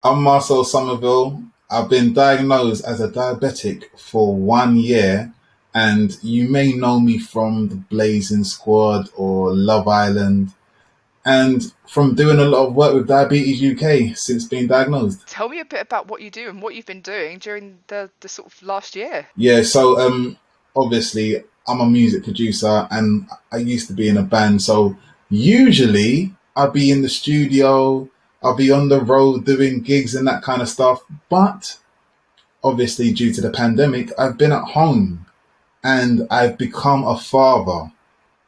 I'm Marcel Somerville. I've been diagnosed as a diabetic for 1 year, and you may know me from the Blazing Squad or Love Island, and from doing a lot of work with Diabetes UK since being diagnosed. Tell me a bit about what you do and what you've been doing during the sort of last year. Yeah, so obviously I'm a music producer and I used to be in a band, so usually I'll be in the studio, I'll be on the road doing gigs and that kind of stuff, but obviously due to the pandemic, I've been at home and I've become a father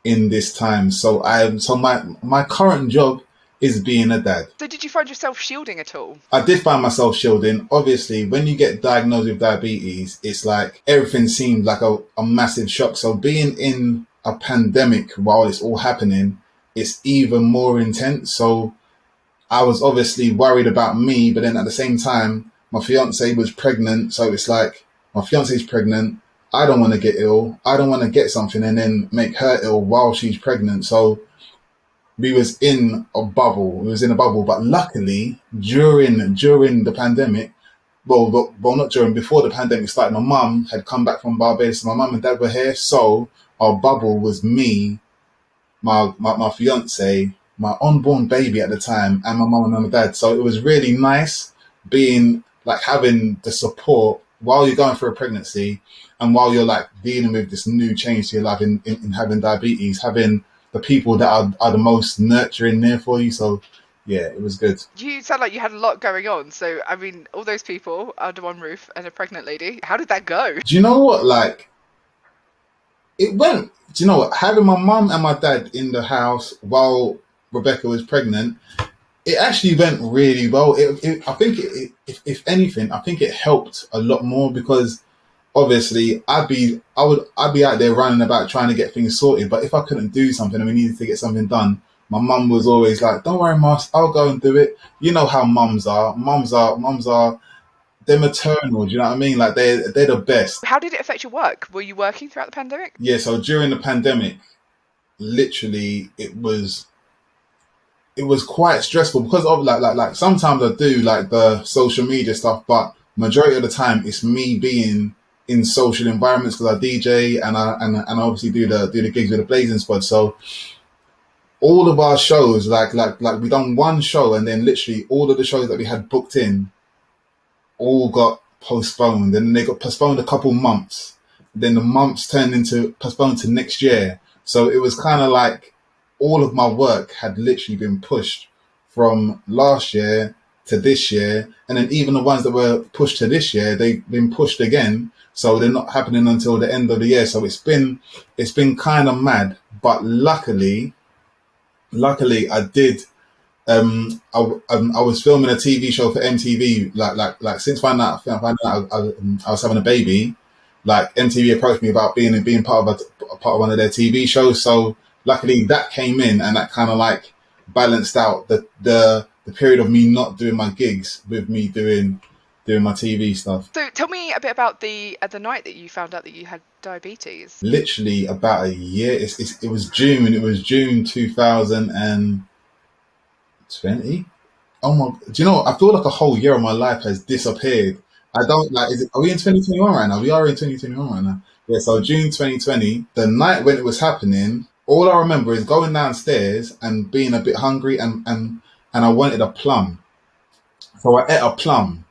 in this time. So my current job is being a dad. So, did you find yourself shielding at all? I did find myself shielding. Obviously, when you get diagnosed with diabetes, it's like everything seems like a massive shock. So being in a pandemic while it's all happening, it's even more intense. So I was obviously worried about me, but then at the same time, my fiance was pregnant. So it's like my fiance's pregnant. I don't want to get ill. I don't want to get something and then make her ill while she's pregnant. So we was in a bubble. We was in a bubble. But luckily, during the pandemic, well, not during, before the pandemic started, my mum had come back from Barbados. My mum and dad were here. So our bubble was me, my fiance, my unborn baby at the time, and my mum and my dad. So it was really nice being like having the support while you're going through a pregnancy and while you're like dealing with this new change to your life in having diabetes, having the people that are the most nurturing there for you. So yeah, it was good. You sound like you had a lot going on. So, I mean, all those people under one roof and a pregnant lady. How did that go? Do you know what? Like it went. Do you know what? Having my mum and my dad in the house while Rebecca was pregnant, it actually went really well. I think, if anything, I think it helped a lot more because obviously I'd be out there running about trying to get things sorted. But if I couldn't do something and we needed to get something done, my mum was always like, "Don't worry, Mas, I'll go and do it." You know how mums are. Mums are. They're maternal. Do you know what I mean? Like they're the best. How did it affect your work? Were you working throughout the pandemic? Yeah. So during the pandemic, literally, it was quite stressful because of like sometimes I do like the social media stuff, but majority of the time it's me being in social environments because I DJ and I obviously do the gigs with the Blazing Squad. So all of our shows, like we done one show and then literally all of the shows that we had booked in all got postponed, and they got postponed a couple months. Then the months turned into postponed to next year. So it was kind of like all of my work had literally been pushed from last year to this year, and then even the ones that were pushed to this year, they've been pushed again. So they're not happening until the end of the year. So it's been kind of mad, but luckily I did I was filming a TV show for MTV. Like since finding out I was having a baby, like MTV approached me about being part of one of their TV shows. So luckily that came in and that kind of like balanced out the period of me not doing my gigs with me doing my TV stuff. So, tell me a bit about the night that you found out that you had diabetes. Literally about a year. It was June. It was June 2020. Oh my! Do you know what? I feel like a whole year of my life has disappeared. I don't like. Are we in 2021 right now? We are in 2021 right now. Yeah. So June 2020, the night when it was happening, all I remember is going downstairs and being a bit hungry and I wanted a plum. So I ate a plum,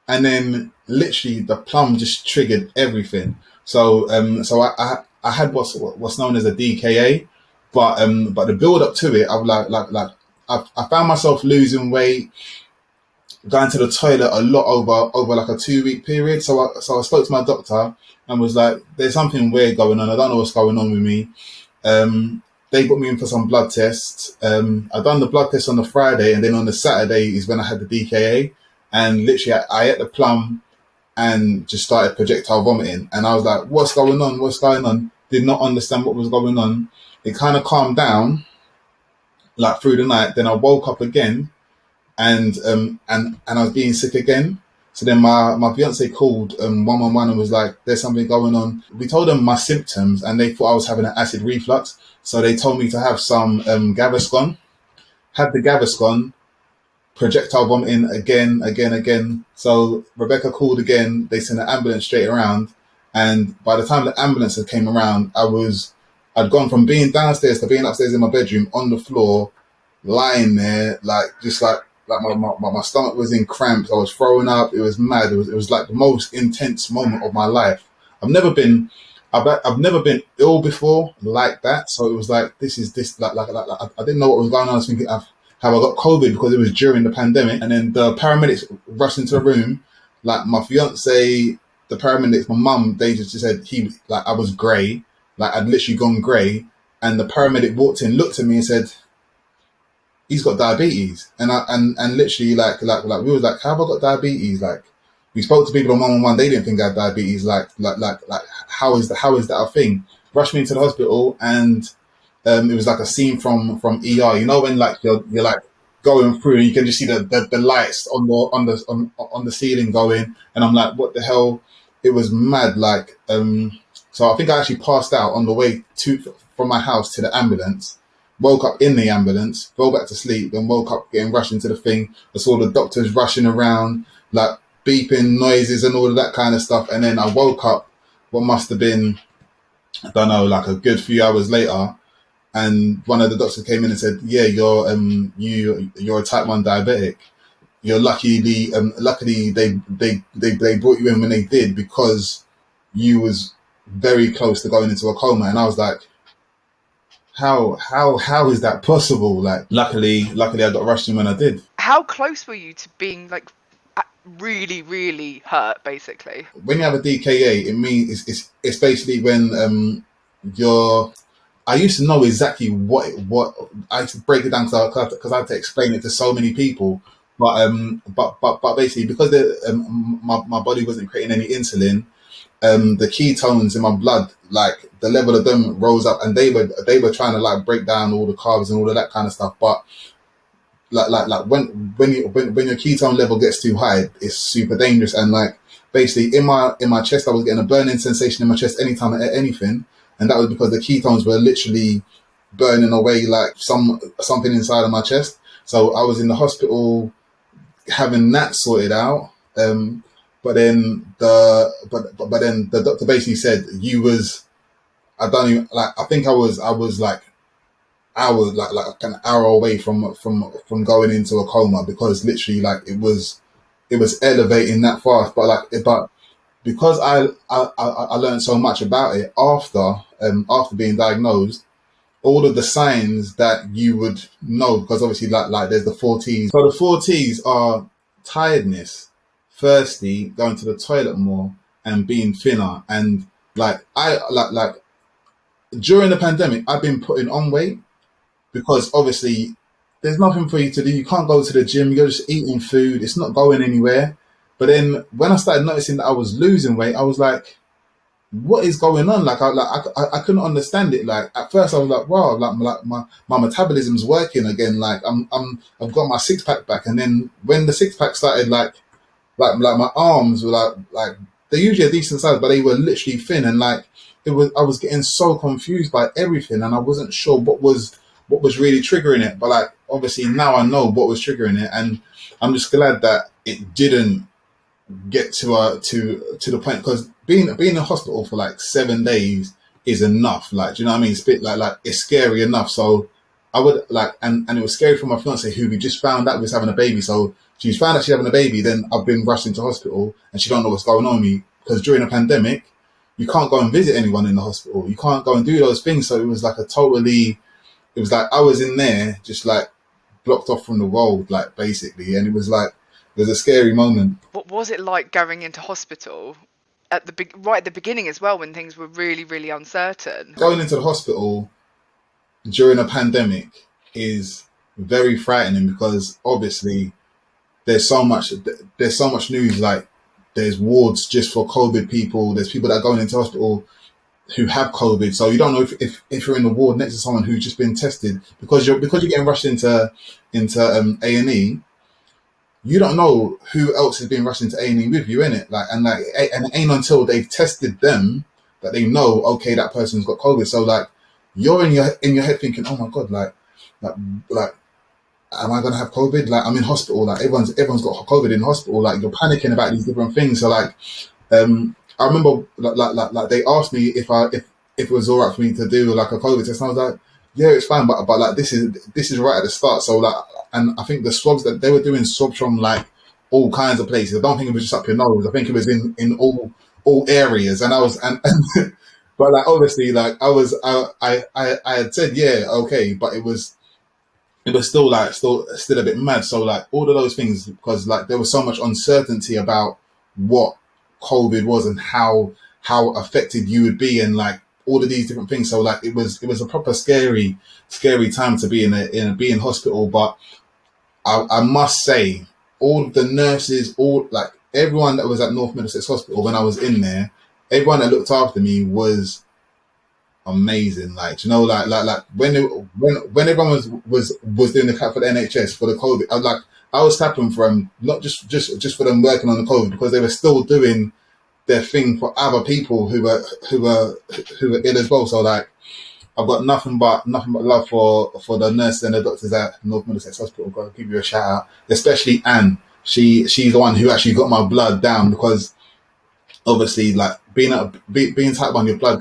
and then literally the plum just triggered everything. So I had what's known as a DKA, but the build up to it, I was I found myself losing weight, going to the toilet a lot over like a 2 week period. So I spoke to my doctor and was like, "There's something weird going on. I don't know what's going on with me." They put me in for some blood tests. I done the blood test on the Friday, and then on the Saturday is when I had the DKA. And literally, I ate the plum and just started projectile vomiting. And I was like, "What's going on? What's going on?" Did not understand what was going on. It kind of calmed down like through the night. Then I woke up again and I was being sick again. So then my fiance called 111 and was like, "There's something going on." We told them my symptoms, and they thought I was having an acid reflux. So they told me to have some Gaviscon. Had the Gaviscon. projectile vomiting again. So Rebecca called again. They sent an ambulance straight around, and by the time the ambulance had came around, I'd gone from being downstairs to being upstairs in my bedroom on the floor, lying there, like just like my stomach was in cramps. I was throwing up. It was mad. It was like the most intense moment of my life. I've never been. I've never been ill before like that, so it was like this is this like I didn't know what was going on. I was thinking, how I got COVID because it was during the pandemic, and then the paramedics rushed into the room. Like my fiance, the paramedics, my mum, they just said I was grey, like I'd literally gone grey, and the paramedic walked in, looked at me, and said, "He's got diabetes," and literally like we was like, "How have I got diabetes?" Like we spoke to people on 111, they didn't think I had diabetes. Like how is that a thing? Rushed me into the hospital, and it was like a scene from ER. You know when like you're like going through, and you can just see the lights on the ceiling going, and I'm like, what the hell? It was mad. Like so I think I actually passed out on the way from my house to the ambulance. Woke up in the ambulance, fell back to sleep, then woke up getting rushed into the thing. I saw the doctors rushing around, like beeping noises and all of that kind of stuff. And then I woke up, what must have been, I don't know, like a good few hours later, and one of the doctors came in and said, "Yeah, you're a type 1 diabetic. You're luckily they brought you in when they did because you was very close to going into a coma." And I was like, how is that possible? Like, luckily I got rushed in when I did. How close were you to being like really, really hurt, basically? When you have a DKA, it means it's basically when you're. I used to know exactly what I used to break it down because I had to explain it to so many people. But basically because my body wasn't creating any insulin, the ketones in my blood, like the level of them rose up, and they were trying to like break down all the carbs and all of that kind of stuff. But like when your ketone level gets too high, it's super dangerous. And like basically in my chest, I was getting a burning sensation in my chest anytime I ate anything, and that was because the ketones were literally burning away like something inside of my chest. So I was in the hospital having that sorted out. But then the doctor basically said you was, I don't even like, I think I was like hours like an hour away from going into a coma, because literally like it was elevating that fast. But because I learned so much about it after being diagnosed, all of the signs that you would know, because obviously like there's the 4Ts. So the 4Ts are tiredness, thirsty, going to the toilet more, and being thinner. And like I like during the pandemic, I've been putting on weight because obviously there's nothing for you to do. You can't go to the gym. You're just eating food. It's not going anywhere. But then when I started noticing that I was losing weight, I was like, what is going on? Like I couldn't understand it. Like at first I was like, wow, like my metabolism's working again. Like I've got my six pack back. And then when the six pack started, like my arms were like they're usually a decent size, but they were literally thin. And like I was getting so confused by everything, and I wasn't sure what was really triggering it. But like obviously now I know what was triggering it, and I'm just glad that it didn't get to the point, because being in hospital for like 7 days is enough. Like, do you know what I mean? It's a bit like it's scary enough. So I would like, and it was scary for my fiance, who we just found out was having a baby. So she's found out she's having a baby, then I've been rushed into hospital, and she don't know what's going on with me, because during a pandemic you can't go and visit anyone in the hospital. You can't go and do those things. So it was like it was like I was in there just like blocked off from the world, like basically. And it was a scary moment. What was it like going into hospital right at the beginning as well, when things were really, really uncertain? Going into the hospital during a pandemic is very frightening, because obviously there's so much news. Like there's wards just for COVID people. There's people that are going into hospital who have COVID. So you don't know if you're in the ward next to someone who's just been tested, because you're getting rushed into A&E. You don't know who else is being rushed into A&E with you, innit? And it ain't until they've tested them that they know, okay, that person's got COVID. So like you're in your head thinking, oh my god, like am I gonna have COVID? Like I'm in hospital. Like everyone's got COVID in hospital. Like you're panicking about these different things. So like I remember like they asked me if it was all right for me to do like a COVID test, and I was like, yeah, it's fine, but like this is right at the start. So like, and I think the swabs that they were doing swabs from like all kinds of places. I don't think it was just up your nose. I think it was in all areas, and I was and but like obviously like I had said yeah okay, but it was still like still a bit mad. So like all of those things because like there was so much uncertainty about what COVID was and how affected you would be and like all of these different things. So like it was a proper scary time to be in hospital. But I must say all of the nurses, all like everyone that was at North Middlesex Hospital when I was in there, everyone that looked after me was amazing. Like like when everyone was doing the clap for the NHS for the COVID, I was clapping for them, not just for them working on the COVID because they were still doing their thing for other people who were ill as well. So like I've got nothing but love for the nurses and the doctors at North Middlesex Hospital. Got to give you a shout out, especially Anne. She's the one who actually got my blood down because obviously like being type 1 your blood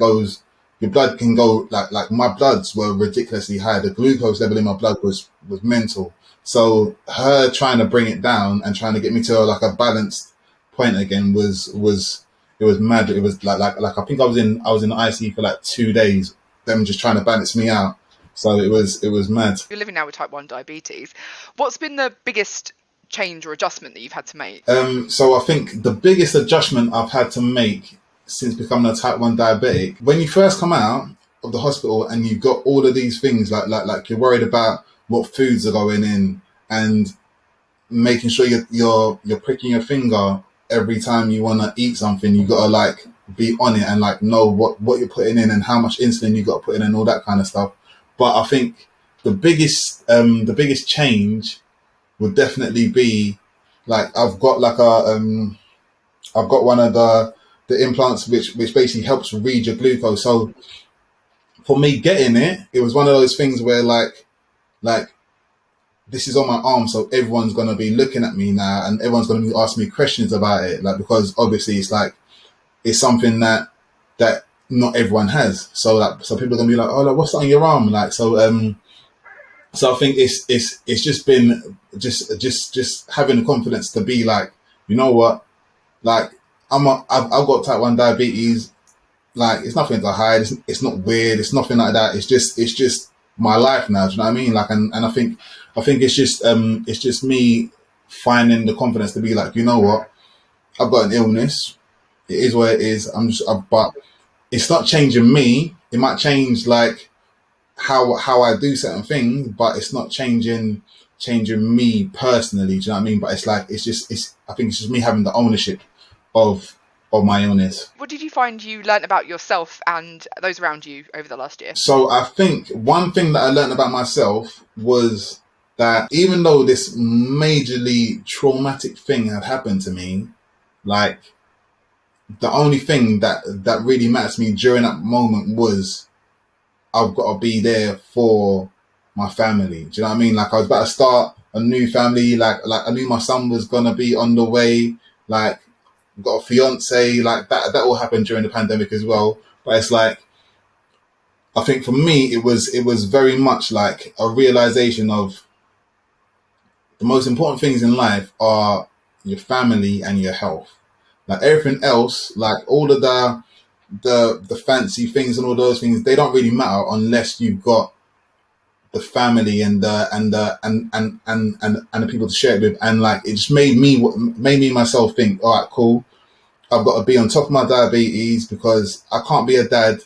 can go like my bloods were ridiculously high. The glucose level in my blood was mental. So her trying to bring it down and trying to get me to like a balanced point again was it was mad. It was like I think I was in the IC for like 2 days, them just trying to balance me out. So it was mad. You're living now with type 1 diabetes. What's been the biggest change or adjustment that you've had to make? So I think the biggest adjustment I've had to make since becoming a type 1 diabetic, when you first come out of the hospital and you've got all of these things like you're worried about what foods are going in and making sure you're pricking your finger every time you want to eat something, you gotta like be on it and like know what you're putting in and how much insulin you got to put in and all that kind of stuff. But I think the biggest change would definitely be like I've got one of the implants which basically helps read your glucose. So for me getting it was one of those things where like this is on my arm, so everyone's gonna be looking at me now and everyone's gonna be asking me questions about it. Like because obviously it's something that not everyone has. So people are gonna be like, oh like what's that on your arm? Like so I think it's just been just having the confidence to be like, you know what, like I've got type 1 diabetes. Like it's nothing to hide. It's not weird. It's nothing like that. It's just my life now. Do you know what I mean? Like and I think it's just me finding the confidence to be like, you know what, I've got an illness. It is what it is. But it's not changing me. It might change like how I do certain things, but it's not changing me personally. Do you know what I mean? But it's like I think it's just me having the ownership of my illness. What did you find you learnt about yourself and those around you over the last year? So I think one thing that I learned about myself was that even though this majorly traumatic thing had happened to me, like the only thing that really mattered to me during that moment was I've got to be there for my family. Do you know what I mean? Like I was about to start a new family. Like I knew my son was gonna be on the way. Like got a fiance. Like that all happened during the pandemic as well. But it's like I think for me it was very much like a realization of the most important things in life are your family and your health. Like everything else, like all of the fancy things and all those things, they don't really matter unless you've got the family and the people to share it with. And like it just made me myself think, all right, cool. I've got to be on top of my diabetes because I can't be a dad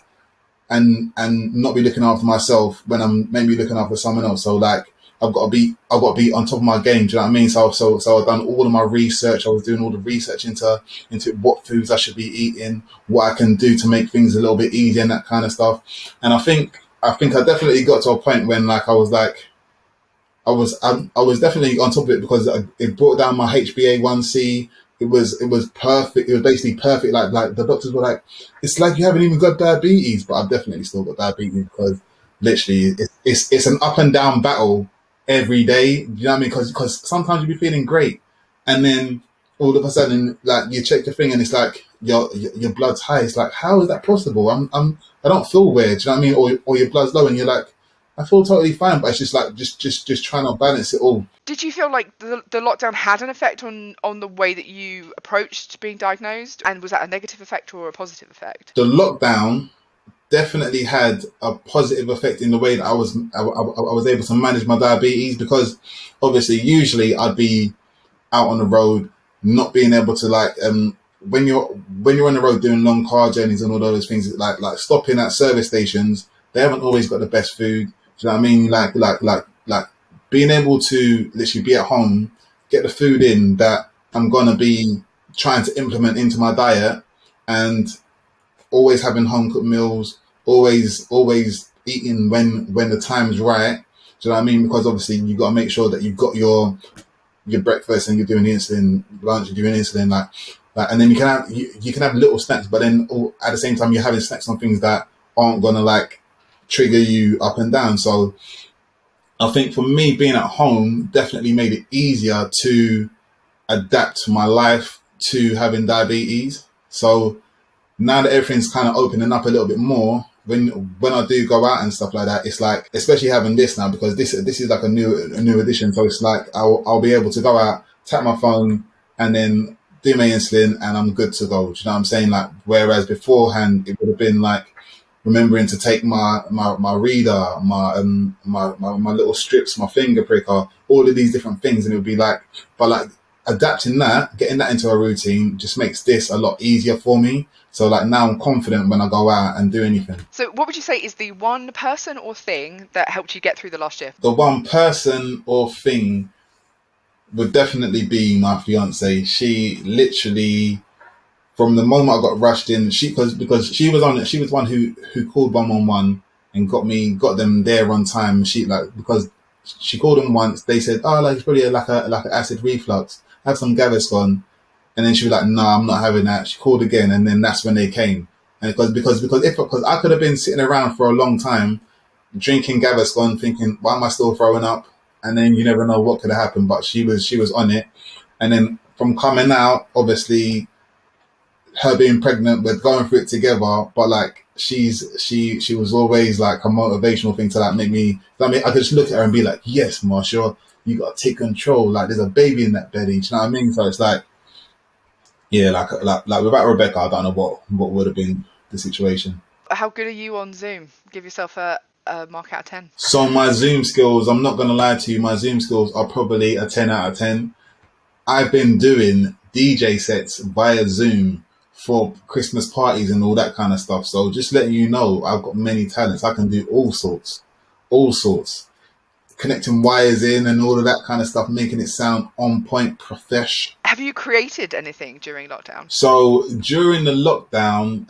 and not be looking after myself when I'm maybe looking after someone else. So like I've got to be on top of my game. Do you know what I mean? So I've done all of my research. I was doing all the research into what foods I should be eating, what I can do to make things a little bit easier and that kind of stuff. And I think I definitely got to a point when like I was definitely on top of it because it brought down my HbA1c. It was perfect. It was basically perfect. Like the doctors were like, it's like you haven't even got diabetes, but I've definitely still got diabetes because literally it's an up and down battle every day. Do you know what I mean? Because sometimes you be feeling great, and then all of a sudden, like you check your thing, and it's like your blood's high. It's like, how is that possible? I don't feel weird. Do you know what I mean? Or your blood's low, and you're like, I feel totally fine, but it's just like just trying to balance it all. Did you feel like the lockdown had an effect on the way that you approached being diagnosed? And was that a negative effect or a positive effect? The lockdown definitely had a positive effect in the way that I was able to manage my diabetes, because obviously usually I'd be out on the road, not being able to like when you're on the road doing long car journeys and all those things, like stopping at service stations, they haven't always got the best food. Do you know what I mean? Like being able to literally be at home, get the food in that I'm gonna be trying to implement into my diet, and always having home cooked meals, always eating when the time's right. Do you know what I mean? Because obviously you got to make sure that you've got your breakfast and you're doing insulin, lunch, you're doing insulin, like, and then you can have little snacks, but then at the same time you're having snacks on things that aren't gonna like trigger you up and down. So I think for me, being at home definitely made it easier to adapt my life to having diabetes. So now that everything's kind of opening up a little bit more, when I do go out and stuff like that, it's like, especially having this now, because this is like a new addition. So it's like I'll be able to go out, tap my phone, and then do my insulin, and I'm good to go. Do you know what I'm saying? Like, whereas beforehand it would have been like remembering to take my reader, my little strips, my finger pricker, all of these different things, and it would be like, but like adapting that, getting that into a routine just makes this a lot easier for me. So like now I'm confident when I go out and do anything. So what would you say is the one person or thing that helped you get through the last year? The one person or thing would definitely be my fiance. She literally, from the moment I got rushed in, because she was one who called 111 and got them there on time. She like, because she called them once, they said, oh, like it's probably like an acid reflux. Have some Gaviscon. And then she was like, "No, I'm not having that." She called again, and then that's when they came. And because I could have been sitting around for a long time drinking Gaviscon, thinking, "Why am I still throwing up?" And then you never know what could have happened. But she was on it. And then from coming out, obviously, her being pregnant, we're going through it together. But like she was always like a motivational thing to like make me. I mean, I could just look at her and be like, "Yes, Marcel, you got to take control. Like there's a baby in that belly." Do you know what I mean? So it's like. Yeah, like without Rebecca, I don't know what would have been the situation. How good are you on Zoom? Give yourself a mark out of 10. So my Zoom skills, I'm not gonna lie to you, my Zoom skills are probably a 10 out of 10. I've been doing DJ sets via Zoom for Christmas parties and all that kind of stuff. So just letting you know, I've got many talents. I can do all sorts. Connecting wires in and all of that kind of stuff, making it sound on point, profesh. Have you created anything during lockdown? So during the lockdown,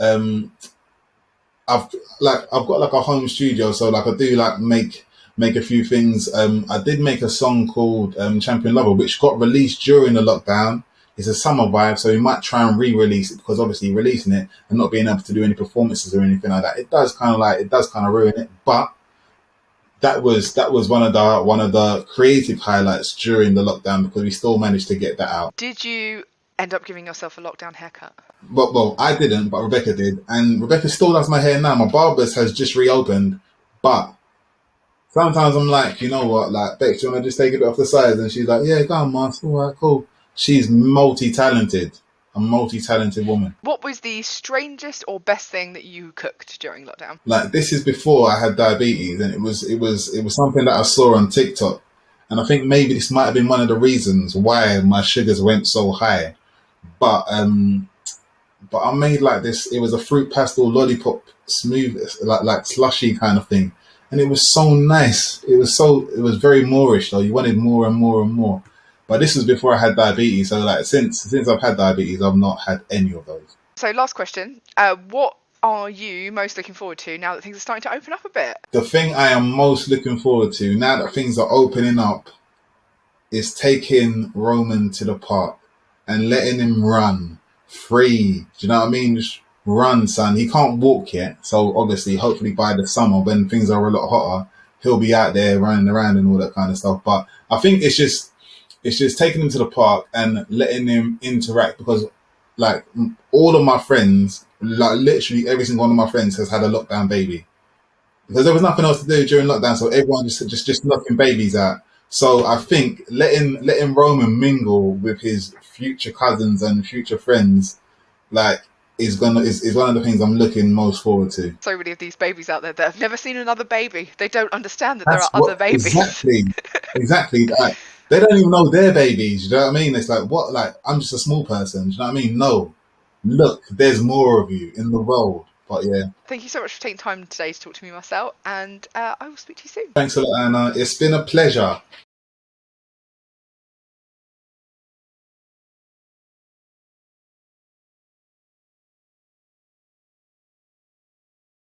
I've got like a home studio, so like I do like make a few things. I did make a song called Champion Lover, which got released during the lockdown. It's a summer vibe, so we might try and re-release it, because obviously releasing it and not being able to do any performances or anything like that, it does kind of ruin it. But that was one of the creative highlights during the lockdown, because we still managed to get that out. Did you end up giving yourself a lockdown haircut? Well, I didn't, but Rebecca did, and Rebecca still does my hair now. My barber's has just reopened, but sometimes I'm like, you know what, like, Bex, do you want to just take it off the sides? And she's like, yeah, go on, Mars, all right, cool. She's multi-talented, a multi-talented woman. What was the strangest or best thing that you cooked during lockdown? Like, this is before I had diabetes, and it was something that I saw on TikTok, and I think maybe this might have been one of the reasons why my sugars went so high. But I made like this. It was a fruit pastel lollipop, smooth, like slushy kind of thing, and it was so nice. It was very Moorish though. You wanted more and more and more. But this was before I had diabetes, so like since I've had diabetes, I've not had any of those. So last question, what are you most looking forward to now that things are starting to open up a bit? The thing I am most looking forward to now that things are opening up is taking Roman to the park and letting him run free. Do you know what I mean? Just run, son. He can't walk yet, so obviously, hopefully by the summer when things are a lot hotter, he'll be out there running around and all that kind of stuff. But I think it's just taking him to the park and letting him interact, because like all of my friends, like literally every single one of my friends has had a lockdown baby, because there was nothing else to do during lockdown, so everyone just knocking babies out. So I think letting Roman mingle with his future cousins and future friends, like, is one of the things I'm looking most forward to. So many of these babies out there that have never seen another baby. They don't understand that there That's are other what babies. exactly. Like, they don't even know they're babies. You know what I mean? It's like, what? Like, I'm just a small person. Do you know what I mean? No, look, there's more of you in the world. But yeah, Thank you so much for taking time today to talk to me, Marcel, and I will speak to you soon. thanks a lot, Anna. It's been a pleasure.